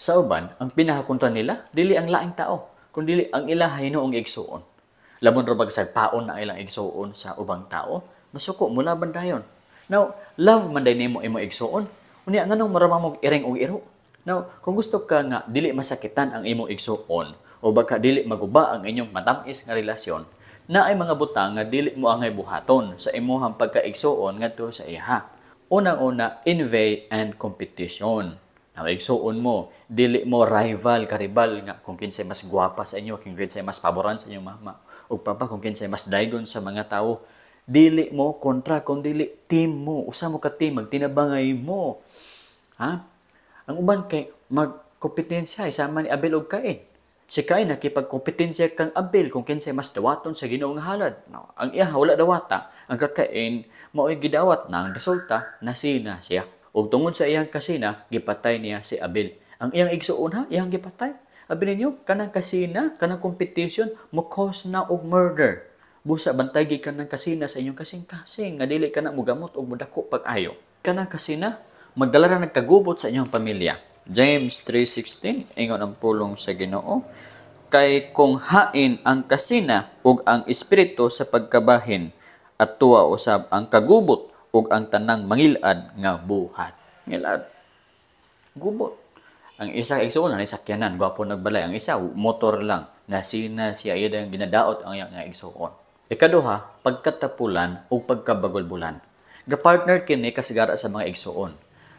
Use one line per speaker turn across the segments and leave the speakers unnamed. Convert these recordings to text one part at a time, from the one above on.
Sa uban, ang pinakakontra nila, dili ang laing tao, kundi ang ilang hinuong igsuon. Labon ra bag sa paon na ilang igsuon sa ubang tao, masuko mula bandayon. Now, love man day nimo imo igsuon. Unya nganong maramang mo iring og iro. Now, kung gusto ka nga dili masakitan ang imo igsuon o baka dili maguba ang inyong matamis nga relasyon, na ay mga butang nga dili mo angay buhaton sa imuhang pagkaigsuon ngadto sa iha. Unang-una, envy and competition. Igsuon mo, dili mo rival, karibal nga kung kinsay mas gwapa sa inyo, kung kinsay mas paboran sa inyong mama, o papa kung kinsay mas daygon sa mga tao. Dili mo kontra, kung dili team mo, usa mo ka team, magtinabangay mo. Ha? Ang uban kay magkompetensya sama ni Abel og Cain. Si Cain nakipagkompetensya kang Abel kung kinsay mas dawaton sa Ginoo nga halad. No, ang iya wala dawata, ang kakain mao'y gidawat na ang resulta nasina siya. Ug tungod sa iyang kasina, gipatay niya si Abel. Ang iyang igsuon ha, iyang gipatay. Abi ninyo, kanang kasina, kanang competition, mo cause na og murder. Busa bantay gid kanang kasina sa inyong kasing-kasing nga dili kana mo gamot og modako pag-ayo. Kanang kasina, magdala ra nagkagubot sa inyong pamilya. James 3:16 ingon ang pulong sa Ginoo, kay kung hain ang kasina ug ang espiritu sa pagkabahin at tuwa usab ang kagubot ug ang tanang mangilad nga buhat. Ngilad. Gubot. Ang isa igsuon na sakyanan, gwapo nagbalay. Ang isa motor lang. Nasina siya iya dang ginadaot ang iyang igsuon. Ikaduha, pagkatapulan o pagkabagulbulan. Ga-partner kini kasigara sa mga igsuon.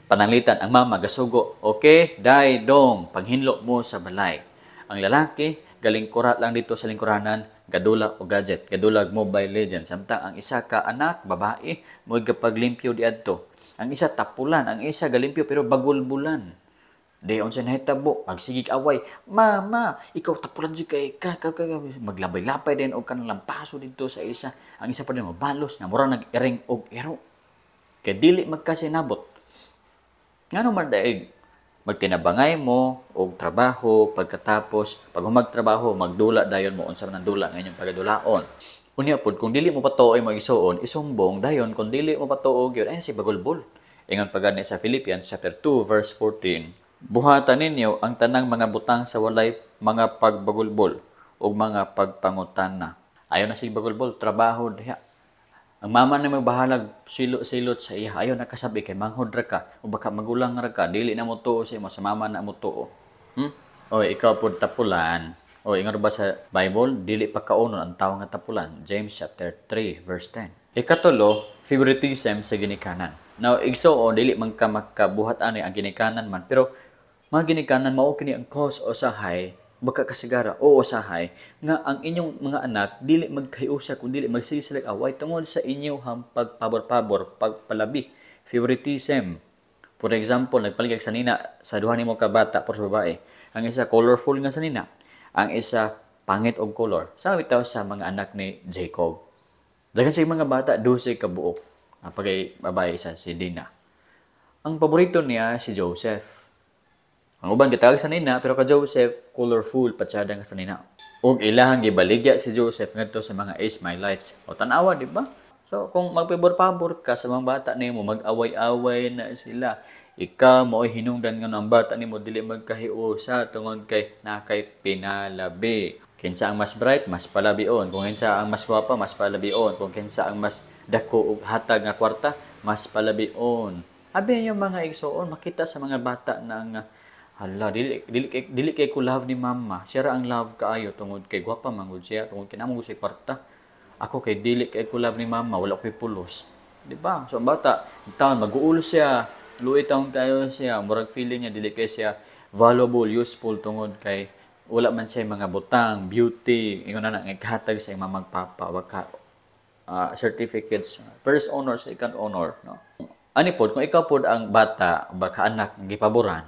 Pananglitan ang mama gasugo, okay, dai dong, paghinlo mo sa balay. Ang lalaki, galingkura lang dito sa lingkuranan, gadula o gadget, gadulag Mobile Legends. Samtang ang isa ka anak, babae, mo gapaglimpyo di adto. Ang isa tapulan, ang isa galimpyo pero bagulbulan. Dayon sa nahitabo, pagsigig away, mama, ikaw tapulan jud kay maglabay-lapay din og kanang lampaso dito sa isa. Ang isa pa din mabalos nga mura nag-iring og ero. Kay dili magkasinabot. Ngano man daig magtinabangay mo og trabaho pagkatapos pag humagtrabaho magdula dayon mo unsa man ang dula nga inyong pagadulaon. Unya pod kung dili mo patuoy mo isuon isumbong dayon kung dili mo patuo gyud ay si bagulbol. Ingon pa gani sa Philippians chapter 2 verse 14. Buhatan ninyo ang tanang mga butang sa walay mga pagbagulbol ug mga pagpangutana. Ayon na si bagulbol trabaho diha. Ang mama na magbahalag silot sa iya. Ayaw nakasabi kay manghod ra ka o baka magulang ra ka. Dili na mo tuo sa imo. Sa mama na mo tuo. O ikaw po tapulan. O ingon ba sa Bible? Dili pa kaunon ang tao nga tapulan. James chapter 3 verse 10. Ikatulo, favoritism sa ginikanan. Now, igsuon, dili man ka makabuhat ani ang ginikanan man. Pero mga ginikanan, mao kini ang cause o sahay baka kasigara o usahay nga ang inyong mga anak dili magkayusa kun dili magsisilag away tungod sa inyong pagpabor-pabor, pagpalabi, favoritism. For example, nagpaligag sa nina sa duha nimo ka bata por babae. Ang isa colorful nga sa nina, ang isa pangit og color. Sa bitaw sa mga anak ni Jacob. Daghan sa mga bata 12 ka buok. Napagay babae isa si Dina. Ang paborito niya si Joseph. Ang uban gitawag sa nina pero ka Joseph colorful patsada nga sa nina. Ug ilahang gibaligya si Joseph ngadto sa mga Ishmaelites. O tan-awa di ba? So kung magpabor-pabor ka sa mga bata nimo mag-away-away na sila. Ikaw mo'y hinungdan nga ang bata nimo dili magkahiusa tungod kay nakay pinalabi. Kinsa ang mas bright, mas palabion. Kung kinsa ang mas gwapa, mas palabion. Kung kinsa ang mas dako ug hatag nga kwarta, mas palabion. Abi niyo mga igsoon makita sa mga bata na nga hala, dili kay ko love ni mama. Siya ra ang love kaayo tungod kay gwapa manggod siya, tungod kinamo si kwarta. Ako kay dili kay ko love ni mama, wala ko'y pulos. Di ba? So ang bata, taon mag-uul siya, luoy taon tayo siya, murag feeling niya dili kay siya valuable, useful tungod kay wala man siya mga butang, beauty, ingon na naghatag sa imong magpapa, waka certificates, first honor, second honor, no. Ani pod kung ikaw pod ang bata, baka anak gipaboran,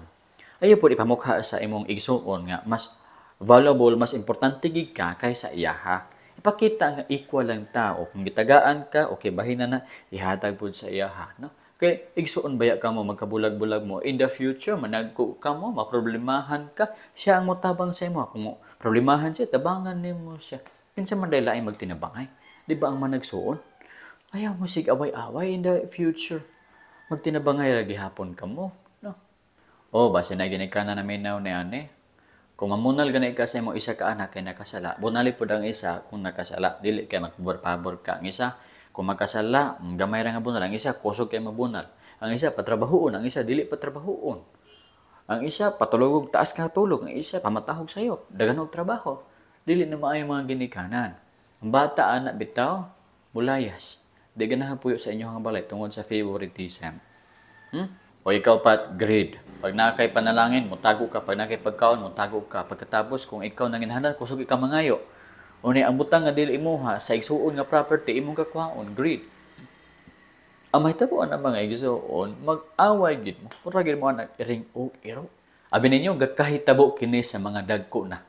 ayo po ipamukha sa imong igsuon nga mas valuable, mas importante gid ka kaysa iyaha. Ipakita nga equal lang tao. Kung gitagaan ka, okay, bahina na, ihatag po sa iyaha. No? Kaya igsuon baya ka mo, magkabulag-bulag mo. In the future, managko ka mo, maproblemahan ka, siya ang motabang sa imo. Kung mo problemahan siya, tabangan nimo siya. Kinsa man dahil laing magtinabangay. Di ba ang managsuon? Ayaw mo sig away-away in the future. Magtinabangay lagi hapon ka mo. No? O O base na ginikanan na minaw ni ani. Kung mamunal ganay ka sa imong isa ka anak kay nakasala, bunali pud ang isa kung nakasala, dili kay magpabor-pabor ka ang isa. Kung makasala, gamay ra nga bunal, ang isa kusog kay mabunal. Ang isa patrabahoon, ang isa dili patrabahoon. Ang isa patulog taas ka tulog, ang isa pamatahog sayo, daghan og trabaho. Dili na maayo mga ginikanan. Ang bata anak bitaw, mulayas. Di ganahan puyo sa inyong balay tungod sa favoritism. O ikaw pat grade. Pag nakay panalangin, mutago ka. Pag nakay pagkaon, mutago ka. Pagkatapos, kung ikaw nanginhanan, kusog ikaw mangayo. O ni ang butang nga dili imuha sa igsuon nga property, imong kakwaon, grade. Ang mahitabuan ang mga igsuon, mag-away gid mo. Mura gid mo ang iring og iro. Abi ninyo, gakahitabo kini sa mga dagko na.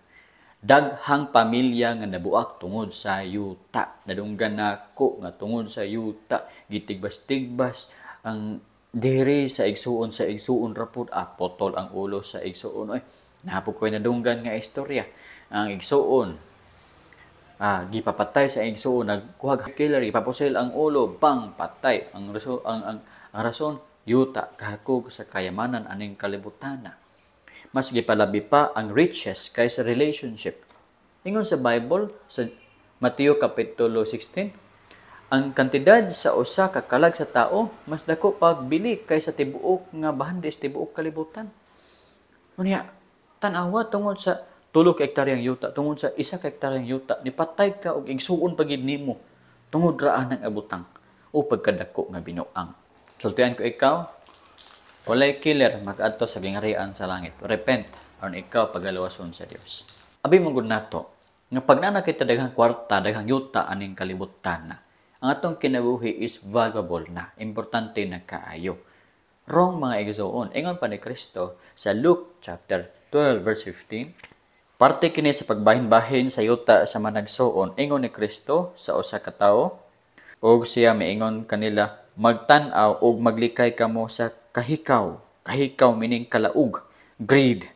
Daghang pamilya nga nabuak tungod sa yuta. Nadunggan nako nga tungod sa yuta. Gitigbas-tigbas ang diri sa igsuon rapod potol ang ulo sa igsuon. Oy, napog ko'y nadunggan nga istorya. Ang igsuon, gipapatay sa igsuon, nagkuhag killer, ipapusil ang ulo, bang patay. Ang rason, yuta kahakog sa kayamanan aning kalibutana. Mas gipalabi pa ang riches kaysa relationship. Ingon sa Bible sa Mateo kapitulo 16, ang kantidad sa usa ka kalag sa tao mas dako pagbili kaysa tibuok nga bahandis tibuok kalibutan. Unya, tan-awa tungod sa 3 ka hektaryang yuta, tungod sa 1 ka hektaryang yuta, nipatay ka og igsuon pagid nimo tungod ra ang abutang o pagkadako nga binuang. Sultian ko ikaw, walay killer mag-adto sa gingharian sa langit. Repent aron ikaw pagalawason sa Dios. Abi mong gud nato nga pag kita daghang kwarta, daghang yuta aning kalibutan na. Ang atong kinabuhi is valuable na, importante na kaayo. Wrong mga igsoon. Ingon pa ni Kristo sa Luke chapter 12 verse 15. Parte kini sa pagbahin-bahin sa yuta sa managsoon. Ingon ni Kristo sa usa ka tawo, og siya miingon kanila, magtan-aw og maglikay kamo sa kahikaw. Kahikaw meaning kalaug, greed.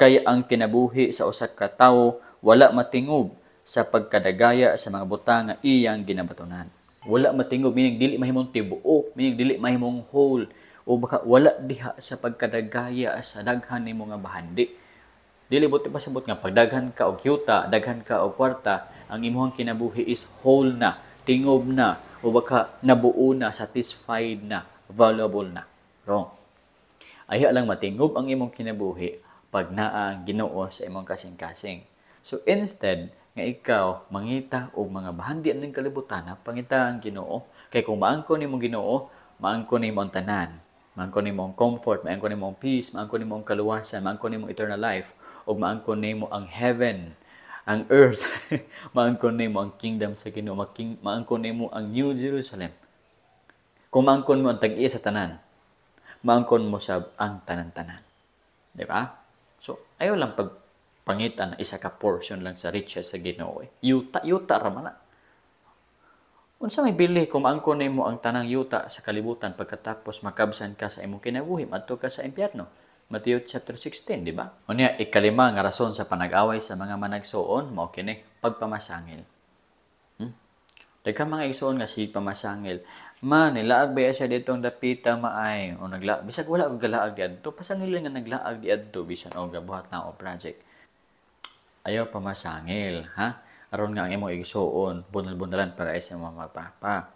Kay ang kinabuhi sa usa ka tawo wala matingob sa pagkadagaya sa mga butang nga iyang ginabatunan. Wala matingob, meaning dili mahimong tibuok, meaning dili mahimong whole, o baka wala diha sa pagkadagaya sa daghan nimo nga bahandi. Dili buti pasabot nga pagdaghan ka og yuta, daghan ka og kwarta, ang imong kinabuhi is whole na, tingob na, o baka nabuo na, satisfied na, valuable na. Wrong. Ayaw lang matingob ang imong kinabuhi pag naa ang Ginoo sa imong kasing-kasing. So instead, nga ikaw mangita og mga bahandi ning kalibutan, pangita ang Ginoo. Kay kung maangkon nimo Ginoo, maangkon nimo ang tanan. Maangkon nimo ang comfort, maangkon nimo ang peace, maangkon nimo ang kaluwasan, maangkon nimo eternal life, ug maangkon nimo ang heaven, ang earth. Maangkon nimo ang kingdom sa Ginoo, maangkon nimo ang New Jerusalem. Kung maangkon mo ang tag-iya sa tanan, maangkon mo sa ang tanan-tanan. Di ba? So, ayaw lang pangitan na isa ka portion lang sa riches sa Ginoo. Yuta ra man na. Unsa may bili kung maangkon nimo ang tanang yuta sa kalibutan pagkatapos makabsan ka sa imong kinabuhi adto ka sa impyerno. Mateo chapter 16, di ba? Unya ikalima nga rason sa panag-away sa mga managsuon mao kini pagpamasangil. Daghang mga igsoon nga si pamasangil. Man, nilaag ba siya ditong dapita maay o bisag wala og galaag di adto, pasangil nga naglaag di adto bisan og gabuhat na o project. Ayaw pamasangil, ha? Aron nga ang imong igsuon, bunal-bunalan para sa mga magpapa.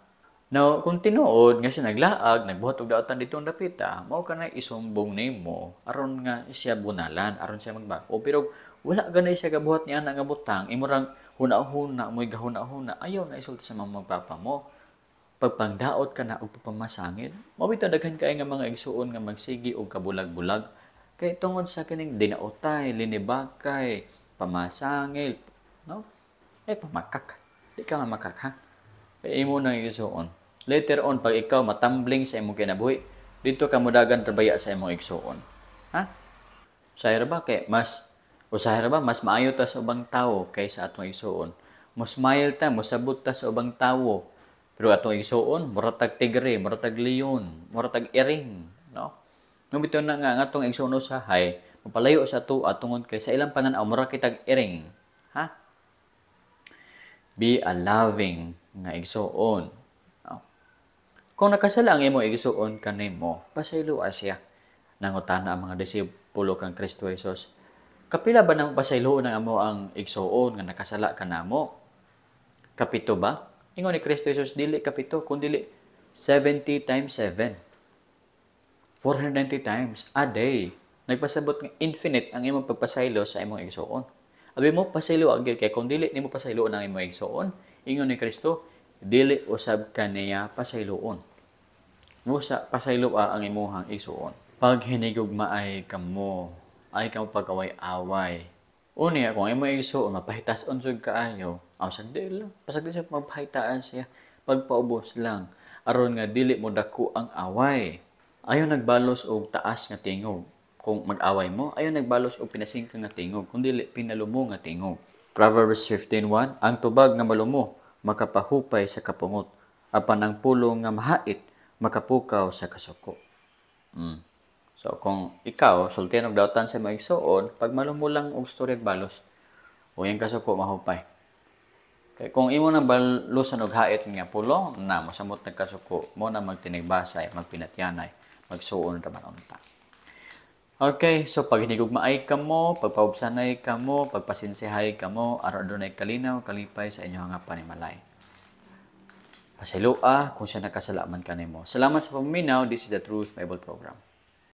Now, kung tinuod nga siya naglaag, nagbuhat og daotan ditong dapita, mao ka na isumbong nimo aron nga siya bunalan, aron siya magbako. Pero wala ganay siya gabuhat niya nga butang, imurang huna-huna, mo'y gahuna-huna, ayaw na isulti sa mga magpapa mo. Pagpangdaot ka na og pamasangil, mabitaw daghan kay nga mga igsuon nga magsigi og kabulag-bulag kay tungod sa kining dinaotay, linibakay, pamasangil, no? Pamakak. Di ka mamakak, ha? Kaya imo nang igsuon. Later on, pag ikaw matambling sa imong kinabuhi, dito ka mudagan trabaya sa imong igsuon. Ha? Usahira ba mas maayo ta sa ubang tawo kaysa atong igsuon. Mas smile ta, musabot ta sa ubang tawo. Pero atong igsuon, muratag tigre, muratag leon, muratag iring, no? Nung bitaw na nga atong igsuon usahay, mapalayo sa tuwa tungod kay sa ilang panan-aw mura kitag iring. Ha? Be a loving nga igsuon. No? Kung nakasala ang imo igsuon kanimo, pasayloa siya. nangutana ang mga disipulo kang Kristo Jesus, kapila ba nang pasayloon ng amo ang igsuon nga nakasala ka namo? Kapito ba? Ingon ni Kristo Jesus, dili kapito, kundi 70 times 7. 490 times a day. Nagpasabot ng infinite ang imong pagpasaylo sa imong igsuon. Abi mo, pasaylo agad kay kung dili nimo pasaylo ang imong igsuon, ingon ni Kristo, dili usab kaniya pasayloon. Musa pasaylo ang imuhang igsuon. Pag hinigugmaay kamo, ay kamo pag-away-away. Unya, kung imong igsuon, mapahitas-on sud kaayo, sagdi lang. Pasagdi siya magpahitaan siya. Pagpaubos lang. Aron nga dili mo dako ang away. Ayaw nagbalos og taas nga tingog. Kung mag-away mo, ayaw nagbalos og pinasingka nga tingog, kundi pinalumo nga tingog. Proverbs 15:1, ang tubag nga malumo, makapahupay sa kapungot. Apan ang pulong nga mahait, makapukaw sa kasuko. So, kung ikaw, sultihan og dautan sa mga igsuon, pag malumo lang og storya balos, o yung kasuko mahupay. Kaya kung imo nang balusan og hait nga pulong, na masamot ng kasuko, mo na magtinigbasay, magpinatyanay, magsuon raman unta. Okay, so pag hinigugmaay ka mo, pagpaubsanay ka mo, pagpasinsihay ka mo, aron adunay kalinaw, kalipay sa inyong nga panimalay. Pasilua kung siya nakasalaman ka nimo. Salamat sa paminaw. This is the Truth Bible Program.